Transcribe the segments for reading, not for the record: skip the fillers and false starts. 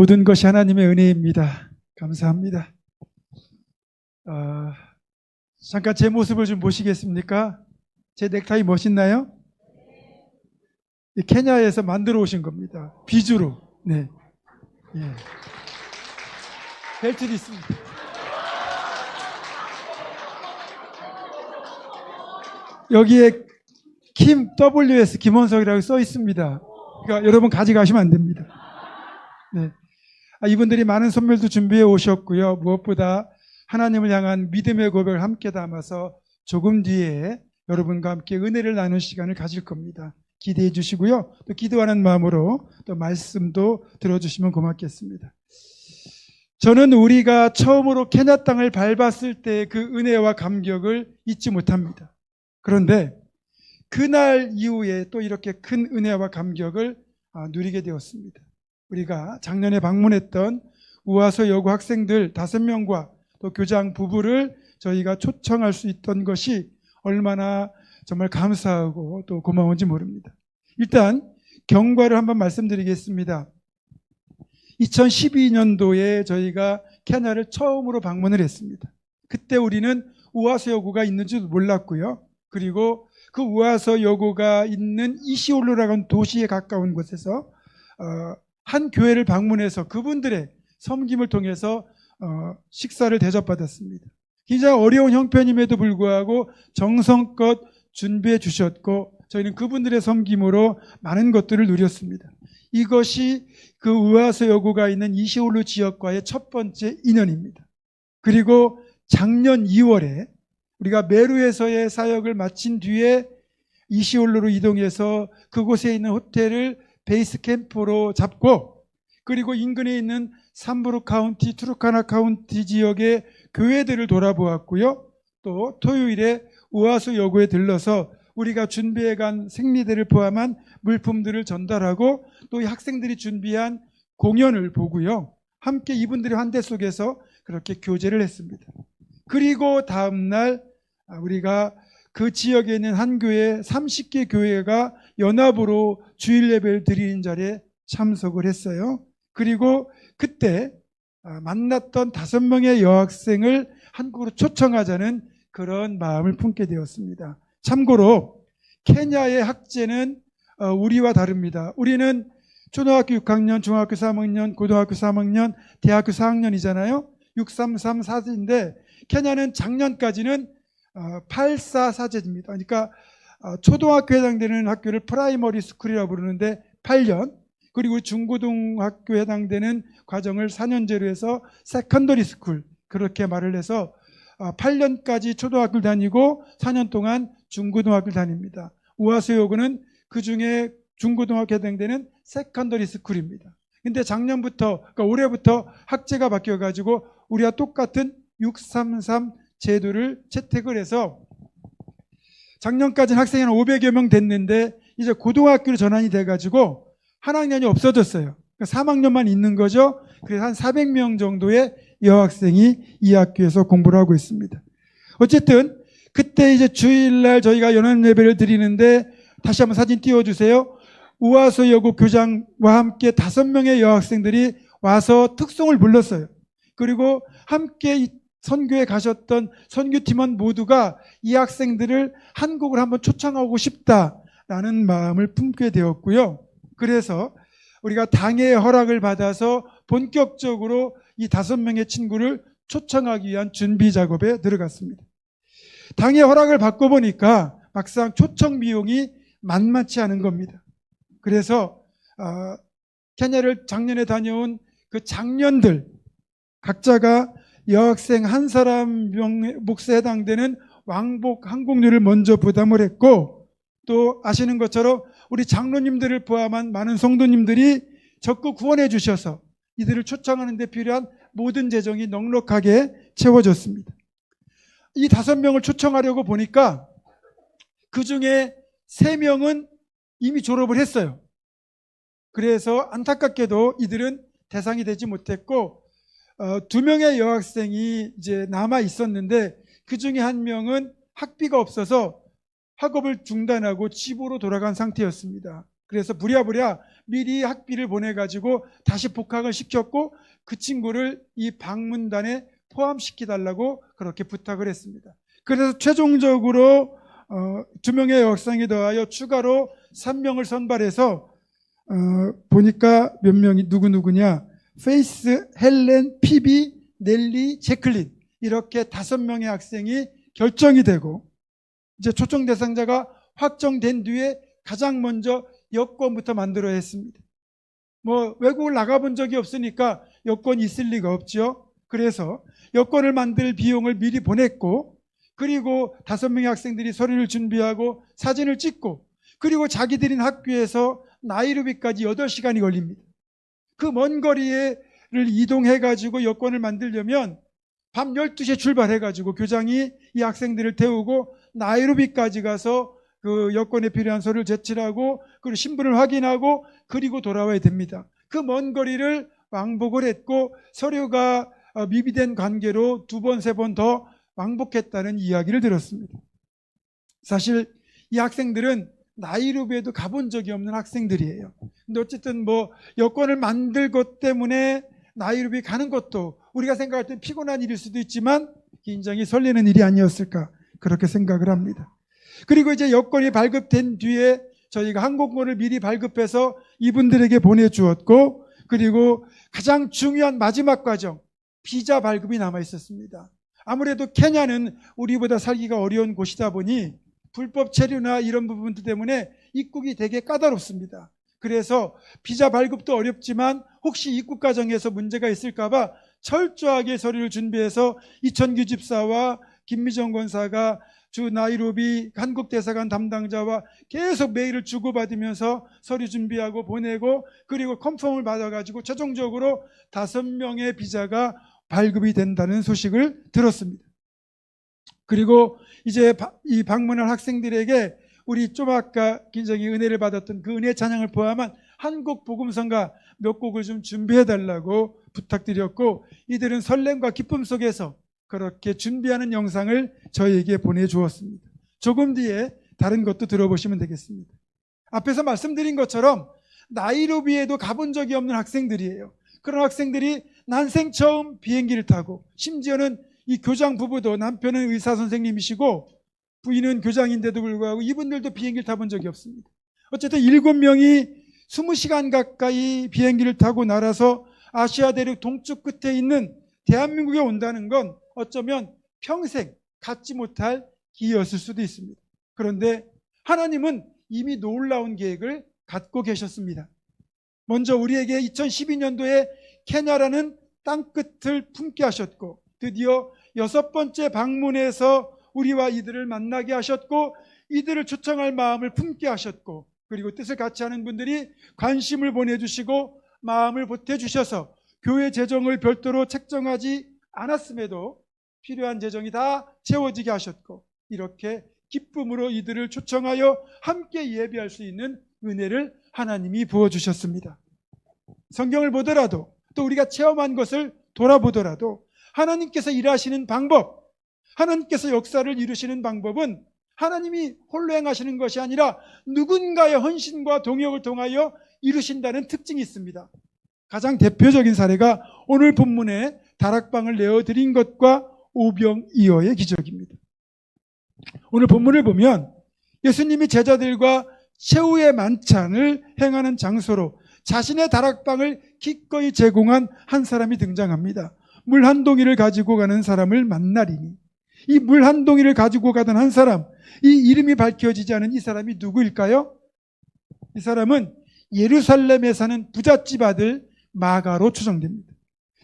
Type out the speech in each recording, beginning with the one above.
모든 것이 하나님의 은혜입니다. 감사합니다. 잠깐 제 모습을 좀 보시겠습니까? 제 넥타이 멋있나요? 케냐에서 만들어 오신 겁니다. 비주로. 네. 예. 벨트도 있습니다. 여기에 김 WS 김원석이라고 써 있습니다. 그러니까 여러분 가져가시면 안 됩니다. 네. 이분들이 많은 선물도 준비해 오셨고요. 무엇보다 하나님을 향한 믿음의 고백을 함께 담아서 조금 뒤에 여러분과 함께 은혜를 나누는 시간을 가질 겁니다. 기대해 주시고요. 또 기도하는 마음으로 또 말씀도 들어주시면 고맙겠습니다. 저는 우리가 처음으로 케냐 땅을 밟았을 때 그 은혜와 감격을 잊지 못합니다. 그런데 그날 이후에 또 이렇게 큰 은혜와 감격을 누리게 되었습니다. 우리가 작년에 방문했던 우아소 여고 학생들 5명과 또 교장 부부를 저희가 초청할 수 있던 것이 얼마나 정말 감사하고 또 고마운지 모릅니다. 일단 경과를 한번 말씀드리겠습니다. 2012년도에 저희가 케냐를 처음으로 방문을 했습니다. 그때 우리는 우아소 여고가 있는지도 몰랐고요. 그리고 그 우아소 여고가 있는 이시올로라고 하는 도시에 가까운 곳에서 한 교회를 방문해서 그분들의 섬김을 통해서 식사를 대접받았습니다. 굉장히 어려운 형편임에도 불구하고 정성껏 준비해 주셨고 저희는 그분들의 섬김으로 많은 것들을 누렸습니다. 이것이 그 우아소 여고가 있는 이시올로 지역과의 첫 번째 인연입니다. 그리고 작년 2월에 우리가 메루에서의 사역을 마친 뒤에 이시올로로 이동해서 그곳에 있는 호텔을 베이스 캠프로 잡고 그리고 인근에 있는 삼브루 카운티, 투르카나 카운티 지역의 교회들을 돌아보았고요. 또 토요일에 우아소 여고에 들러서 우리가 준비해간 생리대를 포함한 물품들을 전달하고 또 이 학생들이 준비한 공연을 보고요. 함께 이분들의 환대 속에서 그렇게 교제를 했습니다. 그리고 다음날 우리가 그 지역에 있는 한 교회 30개 교회가 연합으로 주일 예배를 드리는 자리에 참석을 했어요. 그리고 그때 만났던 5명의 여학생을 한국으로 초청하자는 그런 마음을 품게 되었습니다. 참고로 케냐의 학제는 우리와 다릅니다. 우리는 초등학교 6학년, 중학교 3학년, 고등학교 3학년, 대학교 4학년이잖아요. 633 4제인데 케냐는 작년까지는 84 4제입니다. 그러니까 초등학교에 해당되는 학교를 프라이머리 스쿨이라고 부르는데 8년, 그리고 중고등학교에 해당되는 과정을 4년제로 해서 세컨더리 스쿨 그렇게 말을 해서 8년까지 초등학교를 다니고 4년 동안 중고등학교를 다닙니다. 우아소 여고는 그중에 중고등학교에 해당되는 세컨더리 스쿨입니다. 근데 작년부터 그러니까 올해부터 학제가 바뀌어가지고 우리와 똑같은 633 제도를 채택을 해서 작년까지는 학생이 한 500여 명 됐는데 이제 고등학교로 전환이 돼가지고 한 학년이 없어졌어요. 그러니까 3학년만 있는 거죠. 그래서 한 400명 정도의 여학생이 이 학교에서 공부를 하고 있습니다. 어쨌든 그때 이제 주일날 저희가 연합 예배를 드리는데 다시 한번 사진 띄워주세요. 우아소 여고 교장과 함께 5명의 여학생들이 와서 특송을 불렀어요. 그리고 함께 선교에 가셨던 선교팀원 모두가 이 학생들을 한국을 한번 초청하고 싶다라는 마음을 품게 되었고요. 그래서 우리가 당의 허락을 받아서 본격적으로 이 5명의 친구를 초청하기 위한 준비 작업에 들어갔습니다. 당의 허락을 받고 보니까 막상 초청 비용이 만만치 않은 겁니다. 그래서 케냐를 작년에 다녀온 그 장년들 각자가 여학생 한 사람 몫에 해당되는 왕복 항공료를 먼저 부담을 했고 또 아시는 것처럼 우리 장로님들을 포함한 많은 성도님들이 적극 후원해 주셔서 이들을 초청하는 데 필요한 모든 재정이 넉넉하게 채워졌습니다. 이 5명을 초청하려고 보니까 그중에 3명은 이미 졸업을 했어요. 그래서 안타깝게도 이들은 대상이 되지 못했고 2명의 여학생이 이제 남아 있었는데 그중에 1명은 학비가 없어서 학업을 중단하고 집으로 돌아간 상태였습니다. 그래서 부랴부랴 미리 학비를 보내가지고 다시 복학을 시켰고 그 친구를 이 방문단에 포함시켜달라고 그렇게 부탁을 했습니다. 그래서 최종적으로 2명의 여학생이 더하여 추가로 3명을 선발해서 보니까 몇 명이 누구냐, 페이스, 헬렌, 피비, 넬리, 제클린, 이렇게 5명의 학생이 결정이 되고 이제 초청 대상자가 확정된 뒤에 가장 먼저 여권부터 만들어야 했습니다. 외국을 나가본 적이 없으니까 여권이 있을 리가 없죠. 그래서 여권을 만들 비용을 미리 보냈고, 그리고 5명의 학생들이 서류를 준비하고 사진을 찍고, 그리고 자기들인 학교에서 나이로비까지 8시간이 걸립니다. 그 먼 거리를 이동해가지고 여권을 만들려면 밤 12시에 출발해가지고 교장이 이 학생들을 태우고 나이로비까지 가서 그 여권에 필요한 서류를 제출하고 그리고 신분을 확인하고 그리고 돌아와야 됩니다. 그 먼 거리를 왕복을 했고 서류가 미비된 관계로 2번, 3번 더 왕복했다는 이야기를 들었습니다. 사실 이 학생들은 나이로비에도 가본 적이 없는 학생들이에요. 근데 어쨌든 여권을 만들 것 때문에 나이로비 가는 것도 우리가 생각할 때 피곤한 일일 수도 있지만 굉장히 설레는 일이 아니었을까 그렇게 생각을 합니다. 그리고 이제 여권이 발급된 뒤에 저희가 항공권을 미리 발급해서 이분들에게 보내주었고, 그리고 가장 중요한 마지막 과정, 비자 발급이 남아 있었습니다. 아무래도 케냐는 우리보다 살기가 어려운 곳이다 보니 불법 체류나 이런 부분들 때문에 입국이 되게 까다롭습니다. 그래서 비자 발급도 어렵지만 혹시 입국 과정에서 문제가 있을까봐 철저하게 서류를 준비해서 이천규 집사와 김미정 권사가 주 나이로비 한국 대사관 담당자와 계속 메일을 주고받으면서 서류 준비하고 보내고, 그리고 컨펌을 받아가지고 최종적으로 5명의 비자가 발급이 된다는 소식을 들었습니다. 그리고 이제 이 방문할 학생들에게 우리 좀 아까 굉장히 은혜를 받았던 그 은혜 찬양을 포함한 한국 복음성가 몇 곡을 좀 준비해달라고 부탁드렸고, 이들은 설렘과 기쁨 속에서 그렇게 준비하는 영상을 저희에게 보내주었습니다. 조금 뒤에 다른 것도 들어보시면 되겠습니다. 앞에서 말씀드린 것처럼 나이로비에도 가본 적이 없는 학생들이에요. 그런 학생들이 난생 처음 비행기를 타고, 심지어는 이 교장 부부도 남편은 의사 선생님이시고 부인은 교장인데도 불구하고 이분들도 비행기를 타본 적이 없습니다. 어쨌든 7명이 20시간 가까이 비행기를 타고 날아서 아시아 대륙 동쪽 끝에 있는 대한민국에 온다는 건 어쩌면 평생 갖지 못할 기회였을 수도 있습니다. 그런데 하나님은 이미 놀라운 계획을 갖고 계셨습니다. 먼저 우리에게 2012년도에 케냐라는 땅끝을 품게 하셨고, 드디어 6번째 방문에서 우리와 이들을 만나게 하셨고, 이들을 초청할 마음을 품게 하셨고, 그리고 뜻을 같이 하는 분들이 관심을 보내주시고 마음을 보태주셔서 교회 재정을 별도로 책정하지 않았음에도 필요한 재정이 다 채워지게 하셨고, 이렇게 기쁨으로 이들을 초청하여 함께 예배할 수 있는 은혜를 하나님이 부어주셨습니다. 성경을 보더라도 또 우리가 체험한 것을 돌아보더라도 하나님께서 일하시는 방법, 하나님께서 역사를 이루시는 방법은 하나님이 홀로 행하시는 것이 아니라 누군가의 헌신과 동역을 통하여 이루신다는 특징이 있습니다. 가장 대표적인 사례가 오늘 본문에 다락방을 내어드린 것과 오병이어의 기적입니다. 오늘 본문을 보면 예수님이 제자들과 최후의 만찬을 행하는 장소로 자신의 다락방을 기꺼이 제공한 한 사람이 등장합니다. 물 한 동이를 가지고 가는 사람을 만나리니, 이 물 한 동이를 가지고 가던 한 사람, 이 이름이 밝혀지지 않은 이 사람이 누구일까요? 이 사람은 예루살렘에 사는 부잣집 아들 마가로 추정됩니다.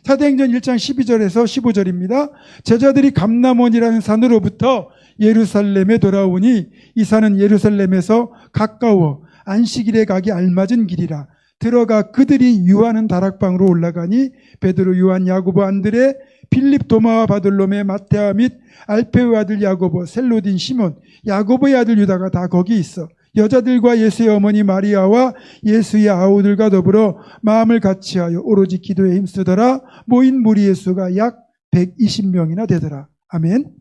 사도행전 1장 12절에서 15절입니다. 제자들이 감람원이라는 산으로부터 예루살렘에 돌아오니 이 산은 예루살렘에서 가까워 안식일에 가기 알맞은 길이라. 들어가 그들이 유하는 다락방으로 올라가니 베드로, 요한, 야고보, 안드레, 빌립, 도마와 바돌로메, 마테아 및 알페의 아들 야고보, 셀로딘, 시몬, 야고보의 아들 유다가 다 거기 있어 여자들과 예수의 어머니 마리아와 예수의 아우들과 더불어 마음을 같이하여 오로지 기도에 힘쓰더라. 모인 무리의 수가 약 120명이나 되더라. 아멘.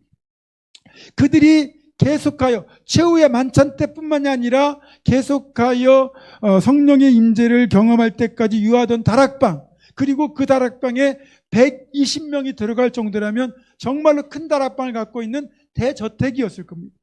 그들이 계속하여 최후의 만찬 때뿐만이 아니라 계속하여 성령의 임재를 경험할 때까지 유하던 다락방, 그리고 그 다락방에 120명이 들어갈 정도라면 정말로 큰 다락방을 갖고 있는 대저택이었을 겁니다.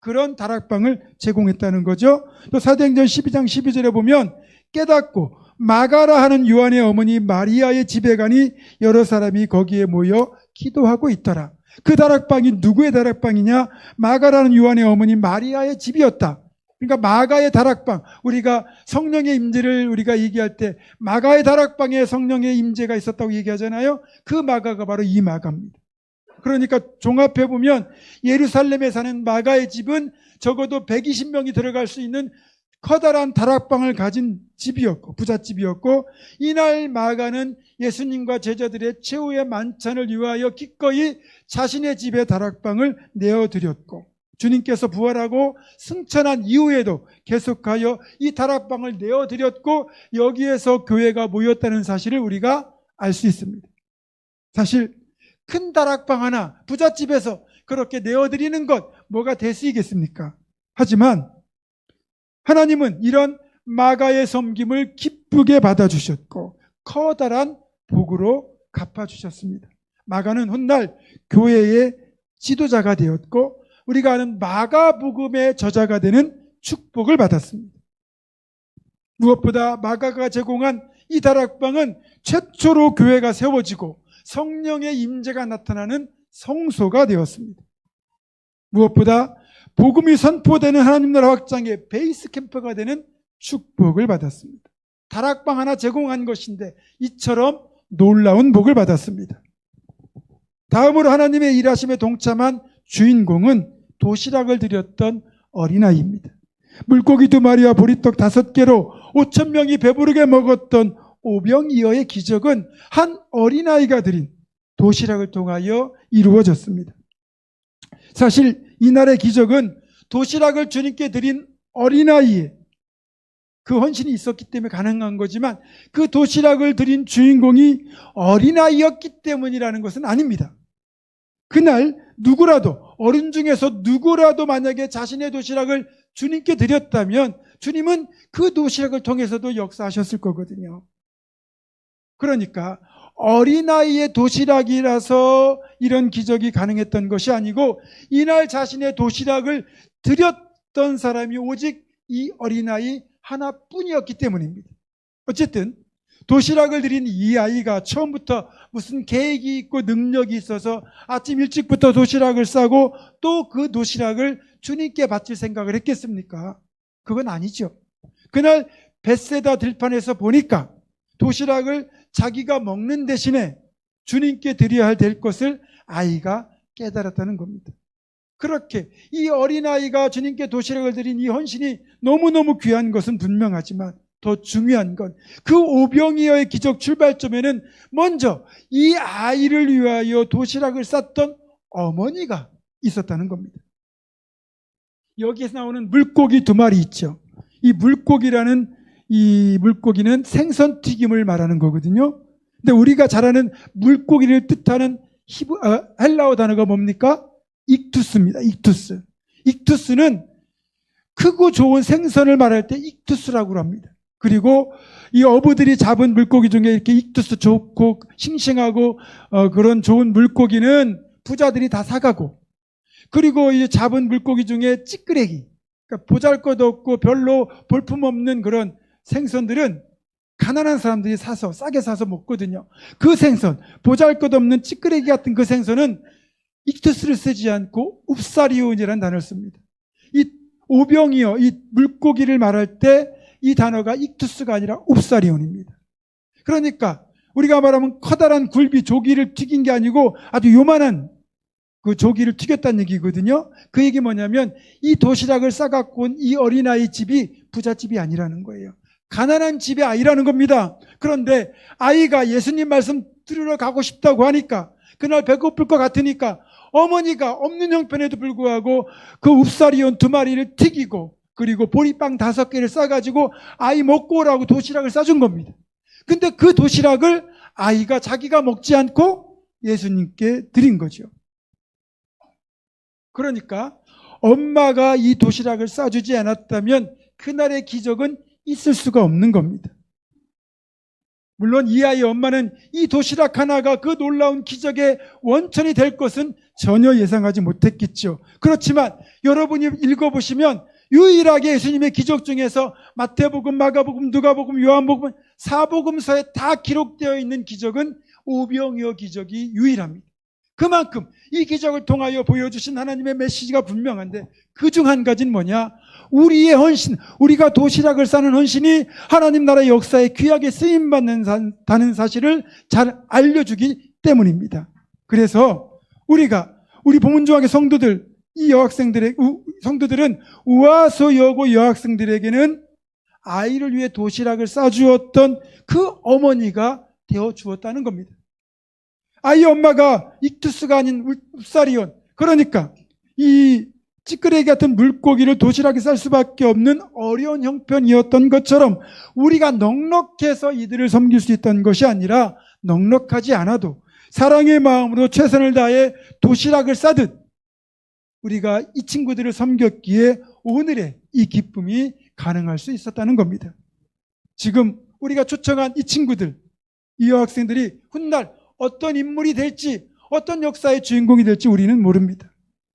그런 다락방을 제공했다는 거죠. 또 사도행전 12장 12절에 보면 깨닫고 마가라 하는 요한의 어머니 마리아의 집에 가니 여러 사람이 거기에 모여 기도하고 있더라. 그 다락방이 누구의 다락방이냐? 마가라는 요한의 어머니 마리아의 집이었다. 그러니까 마가의 다락방, 우리가 성령의 임재를 우리가 얘기할 때 마가의 다락방에 성령의 임재가 있었다고 얘기하잖아요. 그 마가가 바로 이 마가입니다. 그러니까 종합해 보면 예루살렘에 사는 마가의 집은 적어도 120명이 들어갈 수 있는 커다란 다락방을 가진 집이었고, 부잣집이었고, 이날 마가는 예수님과 제자들의 최후의 만찬을 위하여 기꺼이 자신의 집에 다락방을 내어드렸고, 주님께서 부활하고 승천한 이후에도 계속하여 이 다락방을 내어드렸고, 여기에서 교회가 모였다는 사실을 우리가 알 수 있습니다. 사실 큰 다락방 하나 부잣집에서 그렇게 내어드리는 것 뭐가 대수이겠습니까? 하지만 하나님은 이런 마가의 섬김을 기쁘게 받아주셨고 커다란 복으로 갚아주셨습니다. 마가는 훗날 교회의 지도자가 되었고 우리가 아는 마가복음의 저자가 되는 축복을 받았습니다. 무엇보다 마가가 제공한 이 다락방은 최초로 교회가 세워지고 성령의 임재가 나타나는 성소가 되었습니다. 무엇보다 복음이 선포되는 하나님 나라 확장의 베이스 캠프가 되는 축복을 받았습니다. 다락방 하나 제공한 것인데 이처럼 놀라운 복을 받았습니다. 다음으로 하나님의 일하심에 동참한 주인공은 도시락을 드렸던 어린아이입니다. 물고기 2마리와 보리떡 5개로 5,000명이 배부르게 먹었던 오병이어의 기적은 한 어린아이가 드린 도시락을 통하여 이루어졌습니다. 사실 이날의 기적은 도시락을 주님께 드린 어린아이의 그 헌신이 있었기 때문에 가능한 거지만 그 도시락을 드린 주인공이 어린아이였기 때문이라는 것은 아닙니다. 그날 누구라도, 어른 중에서 누구라도 만약에 자신의 도시락을 주님께 드렸다면 주님은 그 도시락을 통해서도 역사하셨을 거거든요. 그러니까 어린아이의 도시락이라서 이런 기적이 가능했던 것이 아니고 이날 자신의 도시락을 드렸던 사람이 오직 이 어린아이 하나뿐이었기 때문입니다. 어쨌든 도시락을 드린 이 아이가 처음부터 무슨 계획이 있고 능력이 있어서 아침 일찍부터 도시락을 싸고 또 그 도시락을 주님께 바칠 생각을 했겠습니까? 그건 아니죠. 그날 벳세다 들판에서 보니까 도시락을 자기가 먹는 대신에 주님께 드려야 될 것을 아이가 깨달았다는 겁니다. 그렇게 이 어린아이가 주님께 도시락을 드린 이 헌신이 너무너무 귀한 것은 분명하지만 더 중요한 건 그 오병이어의 기적 출발점에는 먼저 이 아이를 위하여 도시락을 쌌던 어머니가 있었다는 겁니다. 여기에서 나오는 물고기 2마리 있죠. 이 물고기는 생선 튀김을 말하는 거거든요. 근데 우리가 잘 아는 물고기를 뜻하는 헬라어 단어가 뭡니까? 익투스입니다. 익투스. 익투스는 크고 좋은 생선을 말할 때 익투스라고 합니다. 그리고 이 어부들이 잡은 물고기 중에 이렇게 익투스 좋고 싱싱하고 그런 좋은 물고기는 부자들이 다 사가고, 그리고 이 잡은 물고기 중에 찌끄레기, 그러니까 보잘것없고 별로 볼품없는 그런 생선들은 가난한 사람들이 사서 싸게 사서 먹거든요. 그 생선, 보잘것없는 찌끄레기 같은 그 생선은 익투스를 쓰지 않고 웁사리온이라는 단어를 씁니다. 이 오병이어, 이 물고기를 말할 때 이 단어가 익투스가 아니라 웁사리온입니다. 그러니까 우리가 말하면 커다란 굴비 조기를 튀긴 게 아니고 아주 요만한 그 조기를 튀겼다는 얘기거든요. 그 얘기 뭐냐면 이 도시락을 싸갖고 온 이 어린아이 집이 부잣집이 아니라는 거예요. 가난한 집의 아이라는 겁니다. 그런데 아이가 예수님 말씀 들으러 가고 싶다고 하니까, 그날 배고플 것 같으니까 어머니가 없는 형편에도 불구하고 그 웁사리온 2마리를 튀기고 그리고 보리빵 5개를 싸가지고 아이 먹고 오라고 도시락을 싸준 겁니다. 근데 그 도시락을 아이가 자기가 먹지 않고 예수님께 드린 거죠. 그러니까 엄마가 이 도시락을 싸주지 않았다면 그날의 기적은 있을 수가 없는 겁니다. 물론 이 아이의 엄마는 이 도시락 하나가 그 놀라운 기적의 원천이 될 것은 전혀 예상하지 못했겠죠. 그렇지만 여러분이 읽어보시면 유일하게 예수님의 기적 중에서 마태복음, 마가복음, 누가복음, 요한복음, 사복음서에 다 기록되어 있는 기적은 오병이어 기적이 유일합니다. 그만큼 이 기적을 통하여 보여주신 하나님의 메시지가 분명한데 그 중 한 가지는 뭐냐? 우리의 헌신, 우리가 도시락을 싸는 헌신이 하나님 나라의 역사에 귀하게 쓰임받는다는 사실을 잘 알려주기 때문입니다. 그래서 우리 본문조항의 성도들, 이 성도들은 우아소 여고 여학생들에게는 아이를 위해 도시락을 싸주었던 그 어머니가 되어 주었다는 겁니다. 아이 엄마가 익투스가 아닌 웁사리온, 그러니까 이 찌끄레기 같은 물고기를 도시락에 쌀 수밖에 없는 어려운 형편이었던 것처럼 우리가 넉넉해서 이들을 섬길 수 있던 것이 아니라 넉넉하지 않아도 사랑의 마음으로 최선을 다해 도시락을 싸듯 우리가 이 친구들을 섬겼기에 오늘의 이 기쁨이 가능할 수 있었다는 겁니다. 지금 우리가 초청한 이 친구들, 이 여학생들이 훗날 어떤 인물이 될지, 어떤 역사의 주인공이 될지 우리는 모릅니다.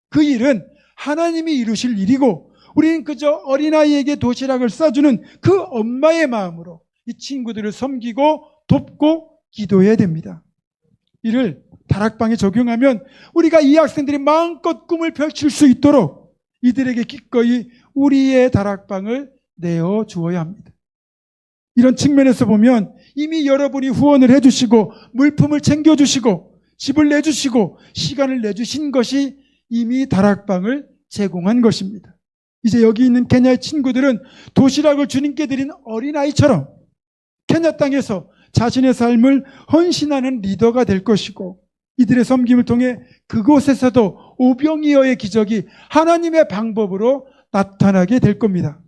그 일은 하나님이 이루실 일이고 우리는 그저 어린아이에게 도시락을 싸주는 그 엄마의 마음으로 이 친구들을 섬기고 돕고 기도해야 됩니다. 이를 다락방에 적용하면 우리가 이 학생들이 마음껏 꿈을 펼칠 수 있도록 이들에게 기꺼이 우리의 다락방을 내어주어야 합니다. 이런 측면에서 보면 이미 여러분이 후원을 해주시고 물품을 챙겨주시고 집을 내주시고 시간을 내주신 것이 이미 다락방을 제공한 것입니다. 이제 여기 있는 케냐의 친구들은 도시락을 주님께 드린 어린아이처럼 케냐 땅에서 자신의 삶을 헌신하는 리더가 될 것이고 이들의 섬김을 통해 그곳에서도 오병이어의 기적이 하나님의 방법으로 나타나게 될 겁니다.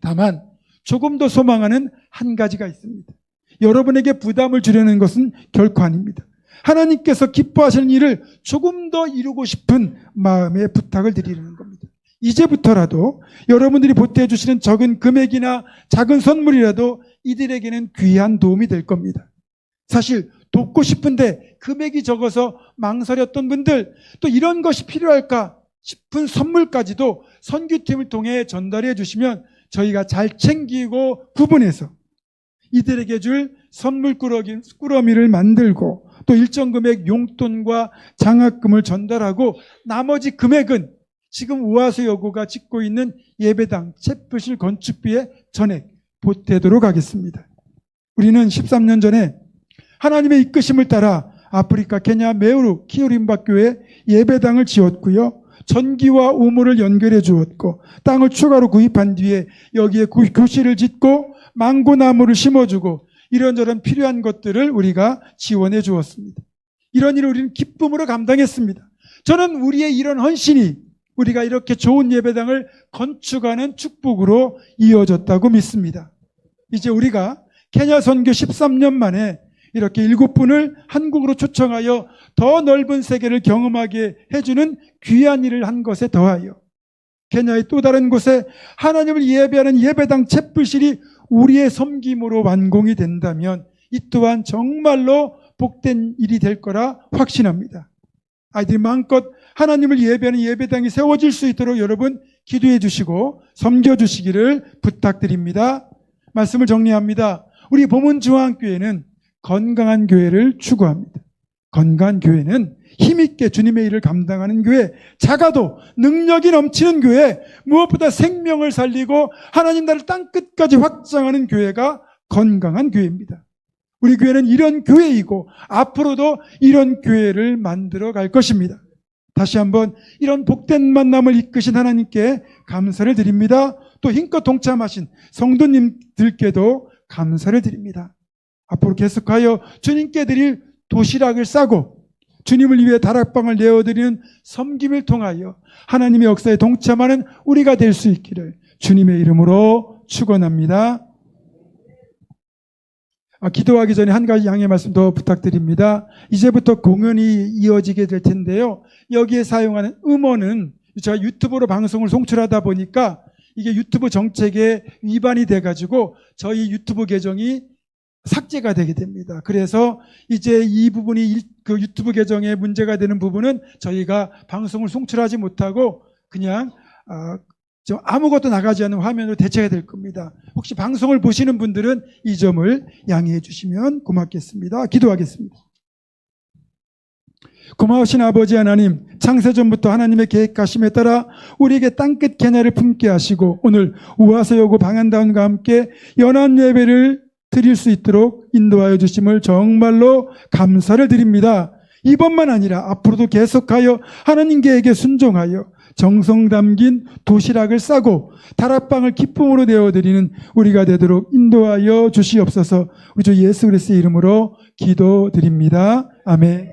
다만 조금 더 소망하는 한 가지가 있습니다. 여러분에게 부담을 주려는 것은 결코 아닙니다. 하나님께서 기뻐하시는 일을 조금 더 이루고 싶은 마음의 부탁을 드리는 겁니다. 이제부터라도 여러분들이 보태해 주시는 적은 금액이나 작은 선물이라도 이들에게는 귀한 도움이 될 겁니다. 사실 돕고 싶은데 금액이 적어서 망설였던 분들, 또 이런 것이 필요할까 싶은 선물까지도 선교팀을 통해 전달해 주시면 저희가 잘 챙기고 구분해서 이들에게 줄 선물 꾸러미를 만들고 또 일정 금액 용돈과 장학금을 전달하고 나머지 금액은 지금 우아소 여고가 짓고 있는 예배당 채플실 건축비에 전액 보태도록 하겠습니다. 우리는 13년 전에 하나님의 이끄심을 따라 아프리카 케냐 메우루 키우림바 교회에 예배당을 지었고요. 전기와 우물을 연결해 주었고 땅을 추가로 구입한 뒤에 여기에 교실을 짓고 망고나무를 심어주고 이런저런 필요한 것들을 우리가 지원해 주었습니다. 이런 일을 우리는 기쁨으로 감당했습니다. 저는 우리의 이런 헌신이 우리가 이렇게 좋은 예배당을 건축하는 축복으로 이어졌다고 믿습니다. 이제 우리가 케냐 선교 13년 만에 이렇게 7분을 한국으로 초청하여 더 넓은 세계를 경험하게 해주는 귀한 일을 한 것에 더하여 케냐의 또 다른 곳에 하나님을 예배하는 예배당 채플실이 우리의 섬김으로 완공이 된다면 이 또한 정말로 복된 일이 될 거라 확신합니다. 아이들이 마음껏 하나님을 예배하는 예배당이 세워질 수 있도록 여러분 기도해 주시고 섬겨 주시기를 부탁드립니다. 말씀을 정리합니다. 우리 보문중앙교회는 건강한 교회를 추구합니다. 건강한 교회는 힘있게 주님의 일을 감당하는 교회, 작아도 능력이 넘치는 교회, 무엇보다 생명을 살리고 하나님 나라를 땅끝까지 확장하는 교회가 건강한 교회입니다. 우리 교회는 이런 교회이고 앞으로도 이런 교회를 만들어 갈 것입니다. 다시 한번 이런 복된 만남을 이끄신 하나님께 감사를 드립니다. 또 힘껏 동참하신 성도님들께도 감사를 드립니다. 앞으로 계속하여 주님께 드릴 도시락을 싸고 주님을 위해 다락방을 내어드리는 섬김을 통하여 하나님의 역사에 동참하는 우리가 될 수 있기를 주님의 이름으로 축원합니다. 기도하기 전에 한 가지 양해 말씀 더 부탁드립니다. 이제부터 공연이 이어지게 될 텐데요. 여기에 사용하는 음원은 제가 유튜브로 방송을 송출하다 보니까 이게 유튜브 정책에 위반이 돼가지고 저희 유튜브 계정이 삭제가 되게 됩니다. 그래서 이제 이 부분이 그 유튜브 계정에 문제가 되는 부분은 저희가 방송을 송출하지 못하고 그냥 아무것도 나가지 않는 화면으로 대체가 될 겁니다. 혹시 방송을 보시는 분들은 이 점을 양해해 주시면 고맙겠습니다. 기도하겠습니다. 고마우신 아버지 하나님, 창세전부터 하나님의 계획하심에 따라 우리에게 땅끝 개냐를 품게 하시고 오늘 우화서여고 방한다운과 함께 연합 예배를 드릴 수 있도록 인도하여 주심을 정말로 감사를 드립니다. 이번만 아니라 앞으로도 계속하여 하나님 계획에 순종하여 정성 담긴 도시락을 싸고 다락방을 기쁨으로 내어드리는 우리가 되도록 인도하여 주시옵소서. 우리 주 예수 그리스도의 이름으로 기도드립니다. 아멘.